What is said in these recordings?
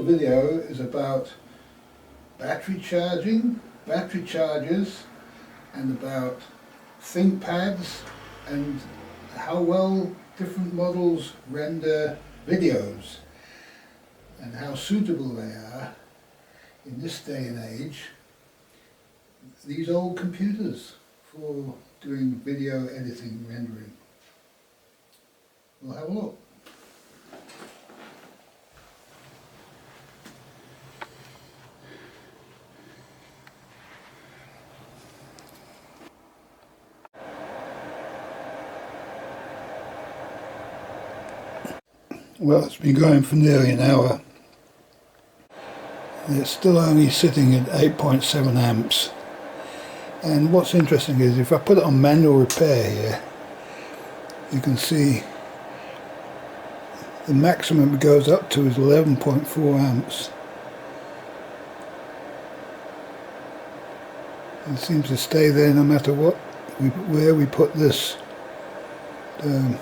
video is about battery charging, battery chargers, and about Thinkpads and how well different models render videos and how suitable they are in this day and age, these old computers, for doing video editing, rendering. We'll have a look. Well, it's been going for nearly an hour. It's still only sitting at 8.7 amps. And what's interesting is if I put it on manual repair here, you can see the maximum it goes up to is 11.4 amps. It seems to stay there no matter where we put this down.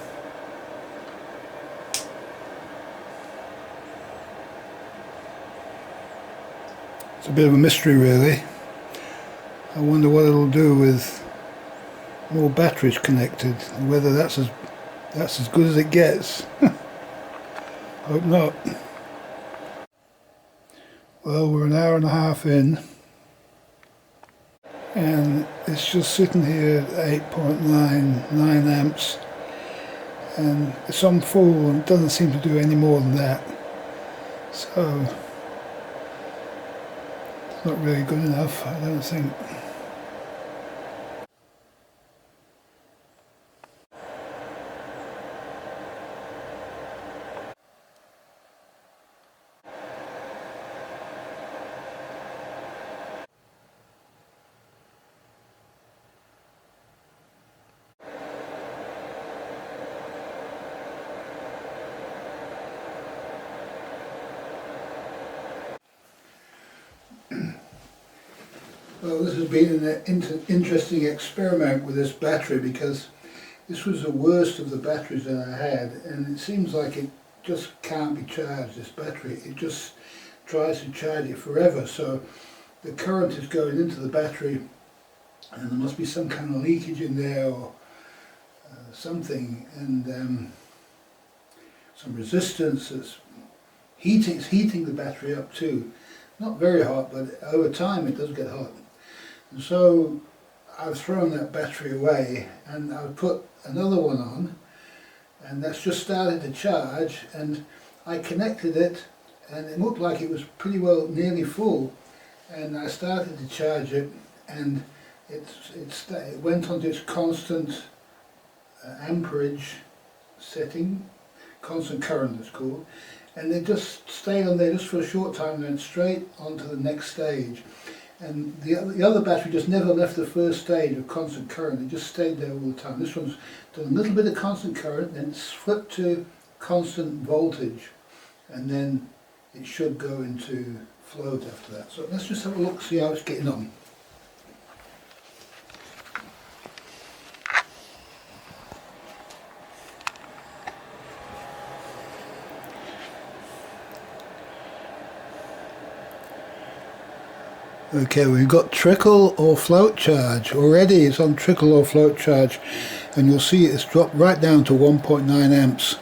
It's a bit of a mystery, really. I wonder what it'll do with more batteries connected, and whether that's as good as it gets. Hope not. Well, we're an hour and a half in, and it's just sitting here at 8.99 amps, and it's on full and doesn't seem to do any more than that. So it's not really good enough, I don't think. Well, this has been an interesting experiment with this battery, because this was the worst of the batteries that I had, and it seems like it just can't be charged, this battery. It just tries to charge it forever, so the current is going into the battery and there must be some kind of leakage in there or something, and some resistance that's heating the battery up too. Not very hot, but over time it does get hot. And so I've thrown that battery away and I've put another one on, and that's just started to charge, and I connected it and it looked like it was pretty well nearly full, and I started to charge it, and it went onto its constant amperage setting, constant current it's called, and it just stayed on there just for a short time and went straight onto the next stage. And the other battery just never left the first stage of constant current, it just stayed there all the time. This one's done a little bit of constant current, then it's flipped to constant voltage, and then it should go into float after that. So let's just have a look, see how it's getting on. Okay, we've got trickle or float charge. Already it's on trickle or float charge, and you'll see it's dropped right down to 1.9 amps,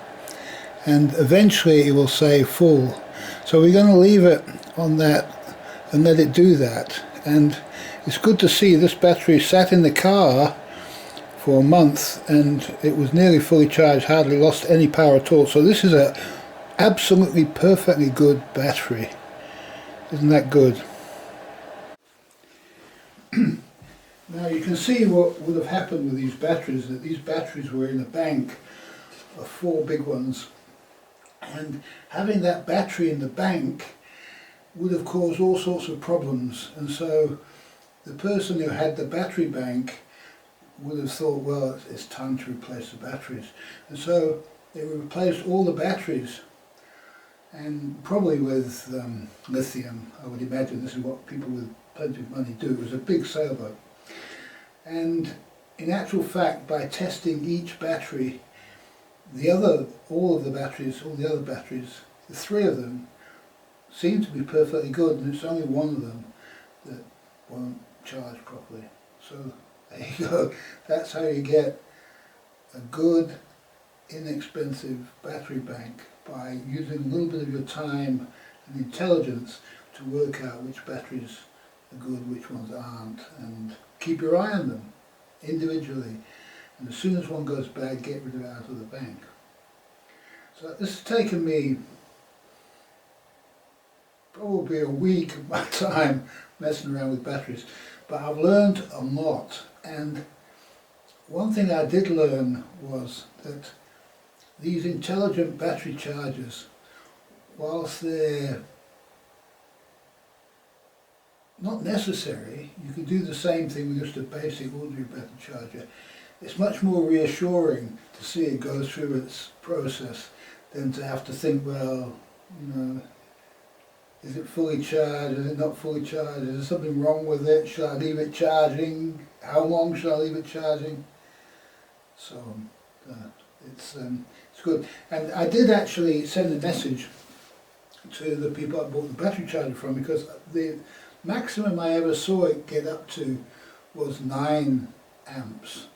and eventually it will say full. So we're going to leave it on that and let it do that. And it's good to see this battery sat in the car for a month and it was nearly fully charged, hardly lost any power at all. So this is a absolutely perfectly good battery. Isn't that good? Now you can see what would have happened with these batteries, that these batteries were in a bank of 4 big ones, and having that battery in the bank would have caused all sorts of problems, and so the person who had the battery bank would have thought, well, it's time to replace the batteries, and so they replaced all the batteries, and probably with lithium. I would imagine this is what people with plenty of money do. It was a big sailboat, and in actual fact, by testing each battery, all the other batteries, the 3 of them, seem to be perfectly good, and it's only one of them that won't charge properly. So there you go, that's how you get a good, inexpensive battery bank, by using a little bit of your time and intelligence to work out which batteries are good, which ones aren't, and keep your eye on them individually. And as soon as one goes bad, get rid of it out of the bank. So this has taken me probably a week of my time messing around with batteries, but I've learned a lot. And one thing I did learn was that these intelligent battery chargers, whilst they're not necessary, you can do the same thing with just a basic ordinary battery charger. It's much more reassuring to see it go through its process than to have to think, well, you know, is it fully charged, is it not fully charged, is there something wrong with it, should I leave it charging, how long should I leave it charging? So it's good. And I did actually send a message to the people I bought the battery charger from, because the maximum I ever saw it get up to was 9 amps.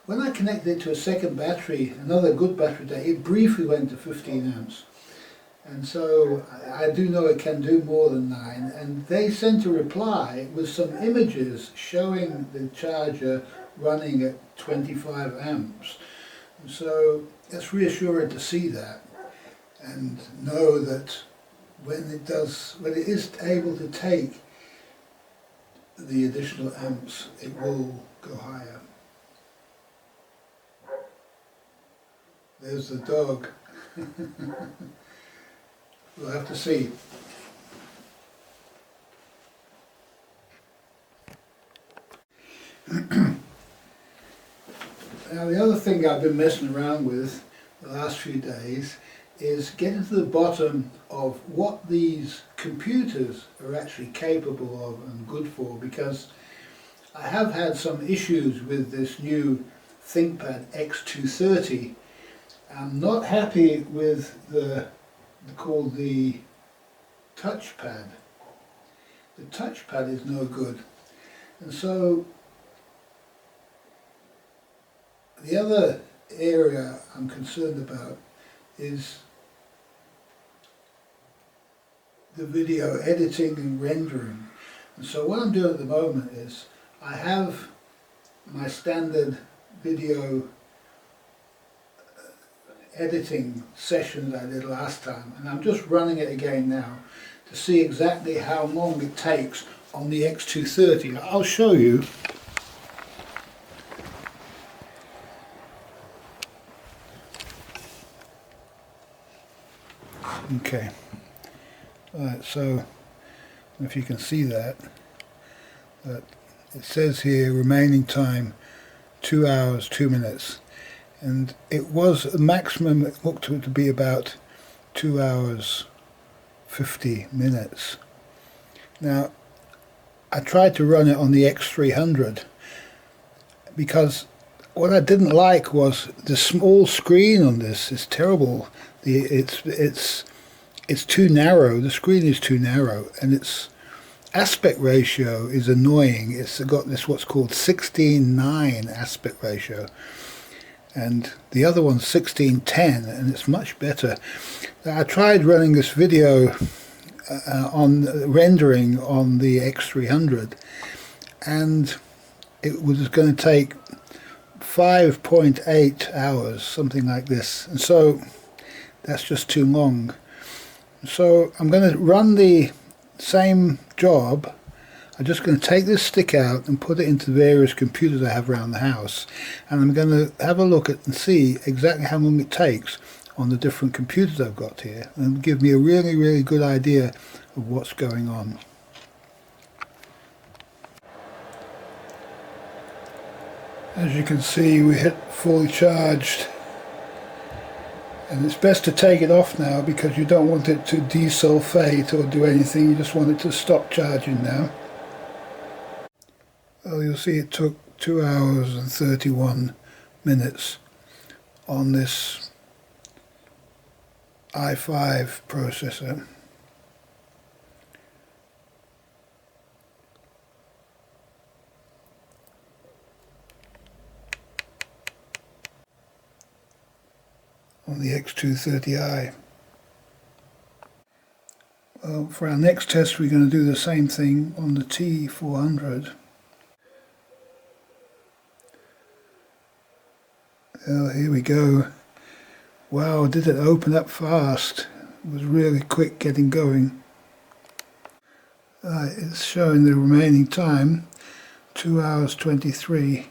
When I connected it to a second battery, another good battery day, it briefly went to 15 amps. And so I do know it can do more than 9, and they sent a reply with some images showing the charger running at 25 amps. And so it's reassuring to see that and know that when it is able to take the additional amps, it will go higher. There's the dog. We'll have to see. Now the other thing I've been messing around with the last few days is getting to the bottom of what these computers are actually capable of and good for, because I have had some issues with this new Thinkpad X230. I'm not happy with called the touchpad. The touchpad is no good, and so the other area I'm concerned about is the video editing and rendering. And so what I'm doing at the moment is I have my standard video editing session that I did last time, and I'm just running it again now to see exactly how long it takes on the X230. I'll show you. Okay, alright, so if you can see that it says here remaining time 2 hours 2 minutes, and it was a maximum, it looked to be about 2 hours 50 minutes. Now I tried to run it on the X300 because what I didn't like was the small screen on this is terrible. It's too narrow, the screen is too narrow, and its aspect ratio is annoying. It's got this what's called 16:9 aspect ratio, and the other one's 16:10, and it's much better. I tried running this video on rendering on the X300, and it was going to take 5.8 hours, something like this, and so that's just too long. So I'm going to run the same job. I'm just going to take this stick out and put it into various computers I have around the house, and I'm going to have a look at and see exactly how long it takes on the different computers I've got here, and give me a really good idea of what's going on. As you can see, we hit fully charged, and it's best to take it off now because you don't want it to desulfate or do anything. You just want it to stop charging now. Well, you'll see it took 2 hours and 31 minutes on this i5 processor. on the X230i. Well, for our next test we're going to do the same thing on the T400. Well, here we go. Wow, did it open up fast. It was really quick getting going. It's showing the remaining time, 2 hours 23.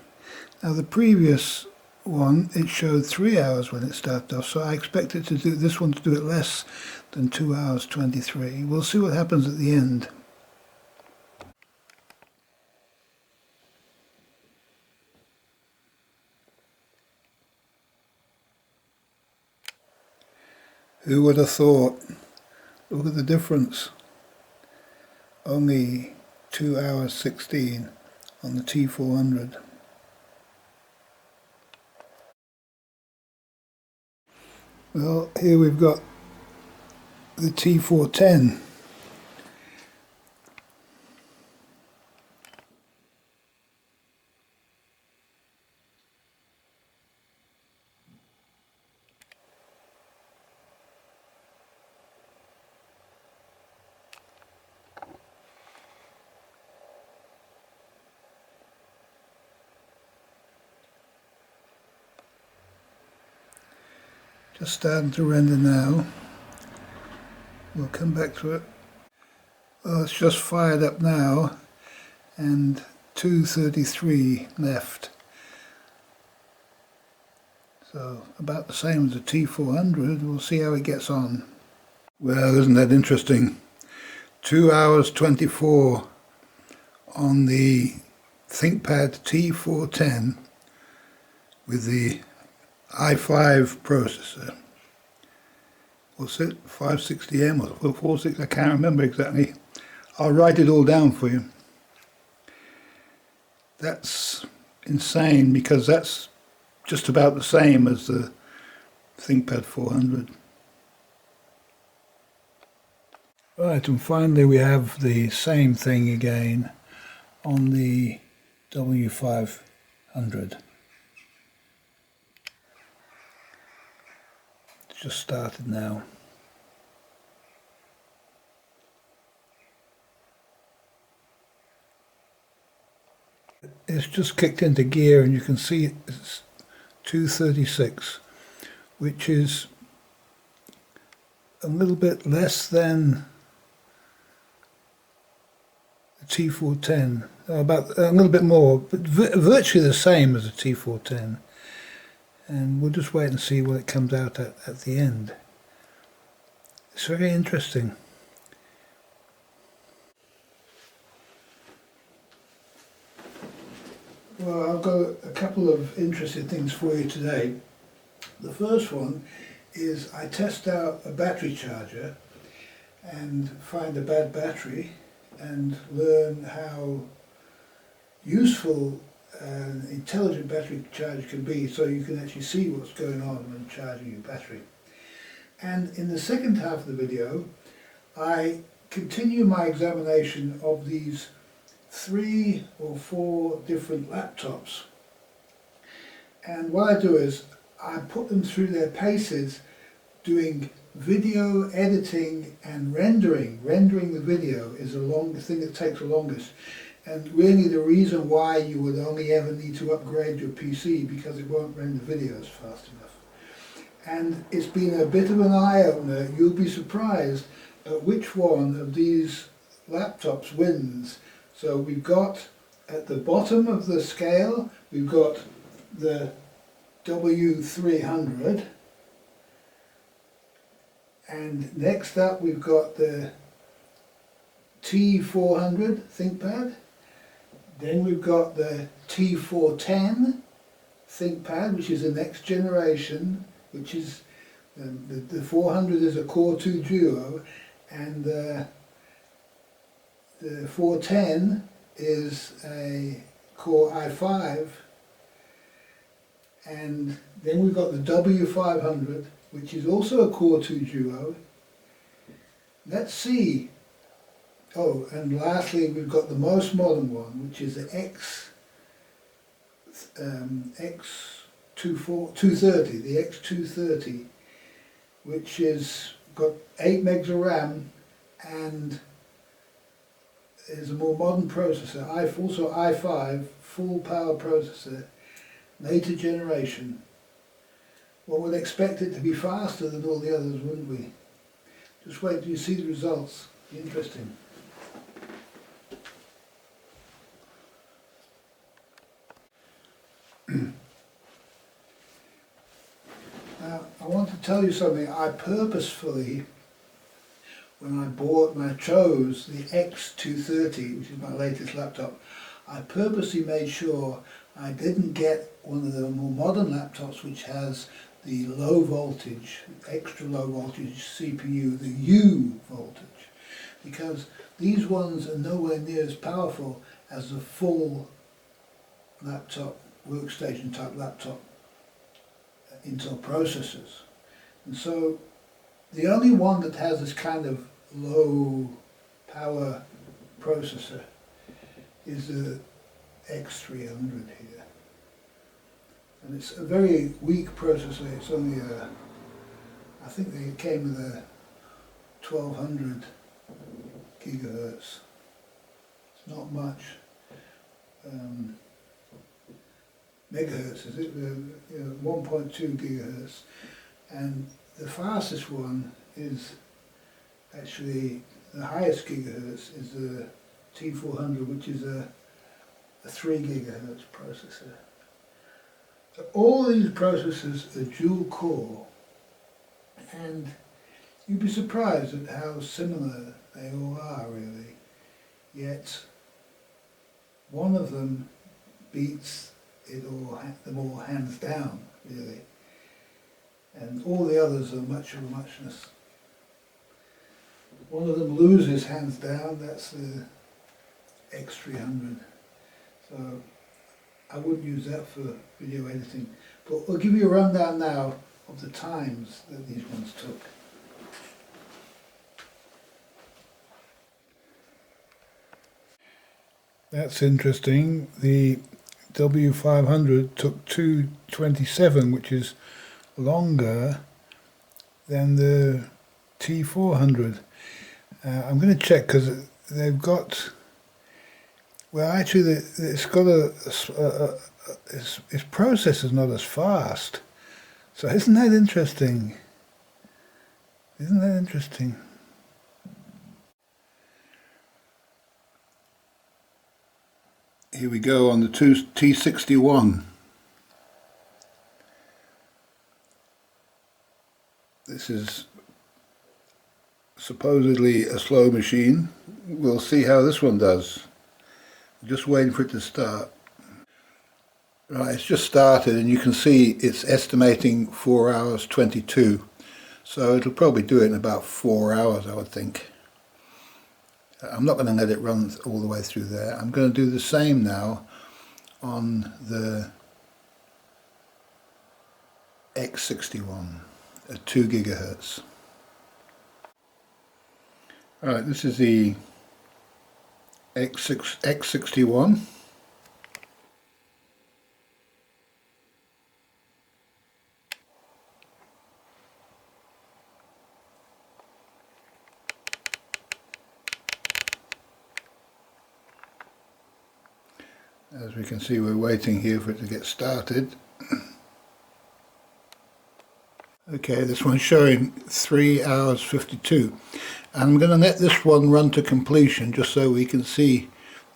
Now the previous one, it showed 3 hours when it started off, so I expected to do this one to do it less than 2 hours 23. We'll see what happens at the end. Who would have thought? Look at the difference. Only 2 hours 16 on the T400. Well, here we've got the T410. Just starting to render now. We'll come back to it. Well, it's just fired up now, and 2:33 left. So about the same as the T400. We'll see how it gets on. Well, isn't that interesting? 2 hours 24 on the Thinkpad T410 with the i5 processor. What's it? 560M or 446? I can't remember exactly. I'll write it all down for you. That's insane, because that's just about the same as the Thinkpad 400. Right, and finally we have the same thing again on the W500. Just started now. It's just kicked into gear, and you can see it's 236, which is a little bit less than the T410, about a little bit more, but virtually the same as the T410. And we'll just wait and see what it comes out at the end. It's very interesting. Well, I've got a couple of interesting things for you today. The first one is I test out a battery charger and find a bad battery and learn how useful an intelligent battery charge can be, so you can actually see what's going on when charging your battery. And in the second half of the video I continue my examination of these 3 or 4 different laptops, and what I do is I put them through their paces doing video editing and rendering. Rendering the video is the thing that takes the longest. And really the reason why you would only ever need to upgrade your PC, because it won't render videos fast enough. And it's been a bit of an eye-opener. You'll be surprised at which one of these laptops wins. So we've got, at the bottom of the scale, we've got the W300. And next up we've got the T400 Thinkpad. Then we've got the T410 Thinkpad, which is the next generation, which is the 400 is a Core 2 Duo, and the 410 is a Core i5, and then we've got the W500, which is also a Core 2 Duo. Let's see. Oh, and lastly we've got the most modern one, which is the X230, the X230, which is got 8 megs of RAM and is a more modern processor, also i5 full power processor, later generation. One would expect it to be faster than all the others, wouldn't we? Just wait till you see the results. Interesting. Now, I want to tell you something. I purposefully, when I chose the X230, which is my latest laptop, I purposely made sure I didn't get one of the more modern laptops which has the low voltage, extra low voltage CPU, the U voltage, because these ones are nowhere near as powerful as the full laptop, workstation type laptop Intel processors. And so the only one that has this kind of low power processor is the X300 here. And it's a very weak processor. It's only I think they came with a 1200 gigahertz. It's not much. Megahertz, is it? 1.2 gigahertz. And the fastest one is actually, the highest gigahertz is the T400, which is a 3 gigahertz processor. So all these processors are dual core, and you'd be surprised at how similar they all are, really. Yet one of them beats them all hands down, really. And all the others are much of a muchness. One of them loses hands down, that's the X300. So I wouldn't use that for video editing. But I'll give you a rundown now of the times that these ones took. That's interesting. The W500 took 2:27, which is longer than the T400. I'm going to check because they've got, well, actually it's got its processor's not as fast. So isn't that interesting? Isn't that interesting? Here we go on the T61. This is supposedly a slow machine. We'll see how this one does. Just waiting for it to start. Right, it's just started and you can see it's estimating 4 hours 22. So it'll probably do it in about 4 hours, I would think. I'm not going to let it run all the way through there. I'm going to do the same now on the X61 at 2 gigahertz. Alright, this is the X61. As we can see, we're waiting here for it to get started. Okay, this one's showing 3 hours 52. I'm going to let this one run to completion just so we can see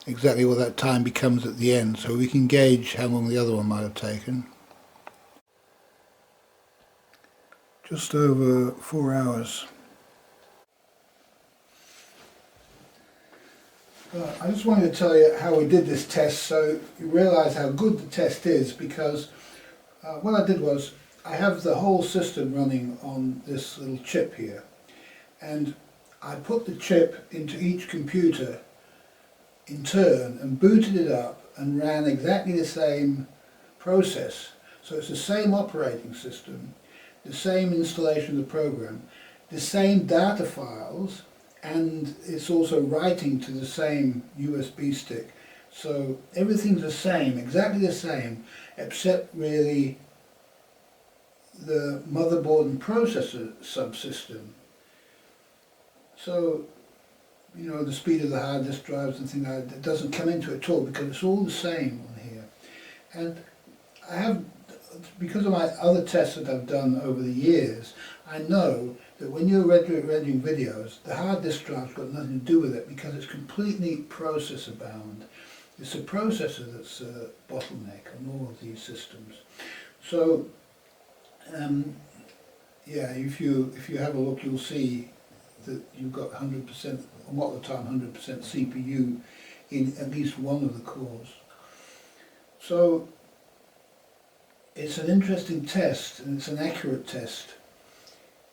exactly what that time becomes at the end, so we can gauge how long the other one might have taken. Just over 4 hours. I just wanted to tell you how we did this test so you realise how good the test is, because what I did was I have the whole system running on this little chip here, and I put the chip into each computer in turn and booted it up and ran exactly the same process. So it's the same operating system, the same installation of the program, the same data files, and it's also writing to the same USB stick. So everything's the same, exactly the same, except really the motherboard and processor subsystem. So, you know, the speed of the hard disk drives and things like that doesn't come into it at all, because it's all the same on here. And I have, because of my other tests that I've done over the years, I know that when you're rendering videos, the hard disk drive's got nothing to do with it, because it's completely processor bound. It's the processor that's a bottleneck on all of these systems. So, yeah, if you have a look, you'll see that you've got 100%, a lot of the time 100% CPU in at least one of the cores. So it's an interesting test, and it's an accurate test.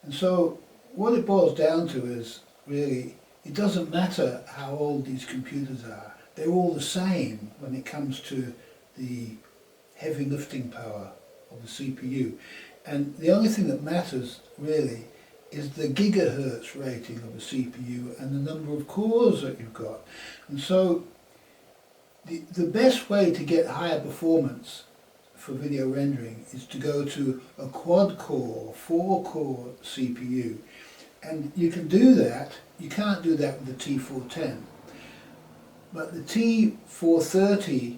And so what it boils down to is, really, it doesn't matter how old these computers are. They're all the same when it comes to the heavy lifting power of the CPU. And the only thing that matters, really, is the gigahertz rating of the CPU and the number of cores that you've got. And so the best way to get higher performance for video rendering is to go to a quad-core, 4-core CPU. And you can do that. You can't do that with the T410. But the T430,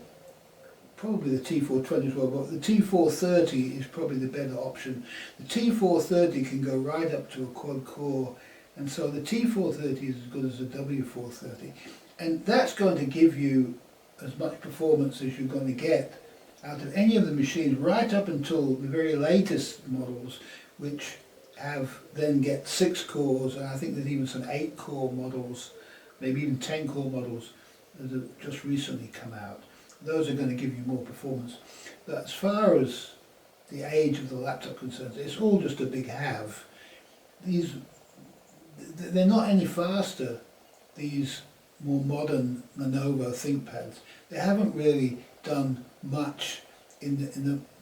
probably the T420 as well, but the T430 is probably the better option. The T430 can go right up to a quad-core, and so the T430 is as good as the W500. And that's going to give you as much performance as you're going to get out of any of the machines, right up until the very latest models, which get 6 cores, and I think there's even some 8-core models, maybe even 10-core models that have just recently come out. Those are going to give you more performance. But as far as the age of the laptop concerns, it's all just a big have. They're not any faster, these more modern Lenovo ThinkPads. They haven't really done much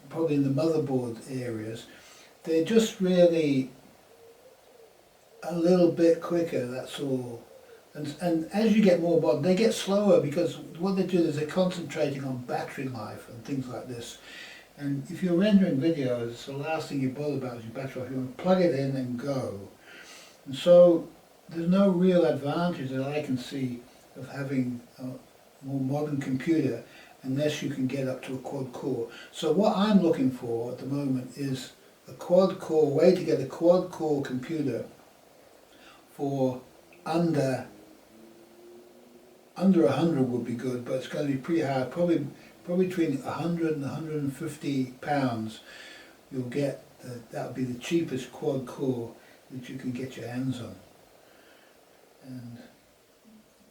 probably in the motherboard areas. They're just really a little bit quicker, that's all. And as you get more modern, they get slower, because what they do is they're concentrating on battery life and things like this. And if you're rendering videos, the last thing you bother about is your battery life. You want to plug it in and go. And so there's no real advantage that I can see of having a more modern computer unless you can get up to a quad core. So what I'm looking for at the moment is a quad core, way to get a quad core computer for under 100 would be good, but it's going to be pretty hard. Probably between 100 and 150 pounds, you'll get that would be the cheapest quad core that you can get your hands on. And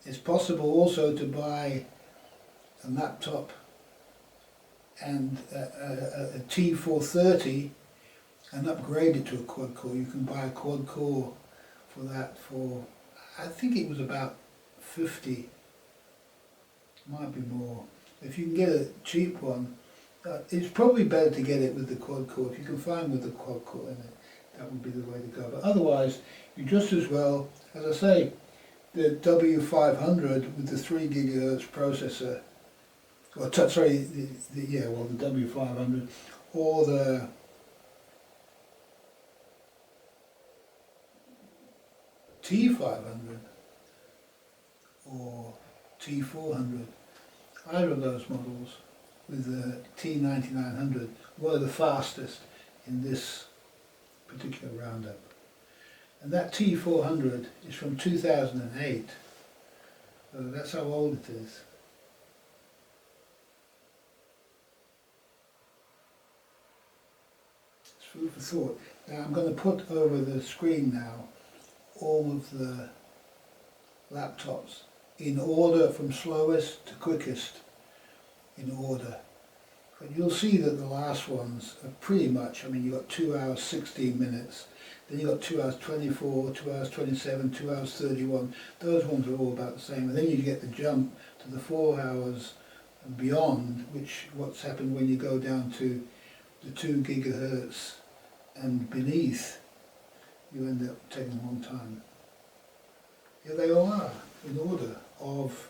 it's possible also to buy a laptop and a T430 and upgrade it to a quad core. You can buy a quad core for that for, I think it was about 50. Might be more. If you can get a cheap one, it's probably better to get it with the quad core. If you can find with the quad core in it, that would be the way to go. But otherwise, you just as well, as I say, the W500 with the 3 GHz processor, or sorry, the W500, or the T500, or T400. Either of those models with the T9900 were the fastest in this particular roundup. And that T400 is from 2008. So that's how old it is. It's food for thought. Now I'm going to put over the screen now all of the laptops in order from slowest to quickest in order. But you'll see that the last ones are pretty much, I mean, you've got 2 hours 16 minutes, then you've got 2 hours 24, 2 hours 27, 2 hours 31. Those ones are all about the same. And then you get the jump to the 4 hours and beyond, which what's happened when you go down to the 2 gigahertz and beneath, you end up taking a long time. Here they all are, in order of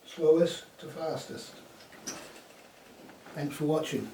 slowest to fastest. Thanks for watching.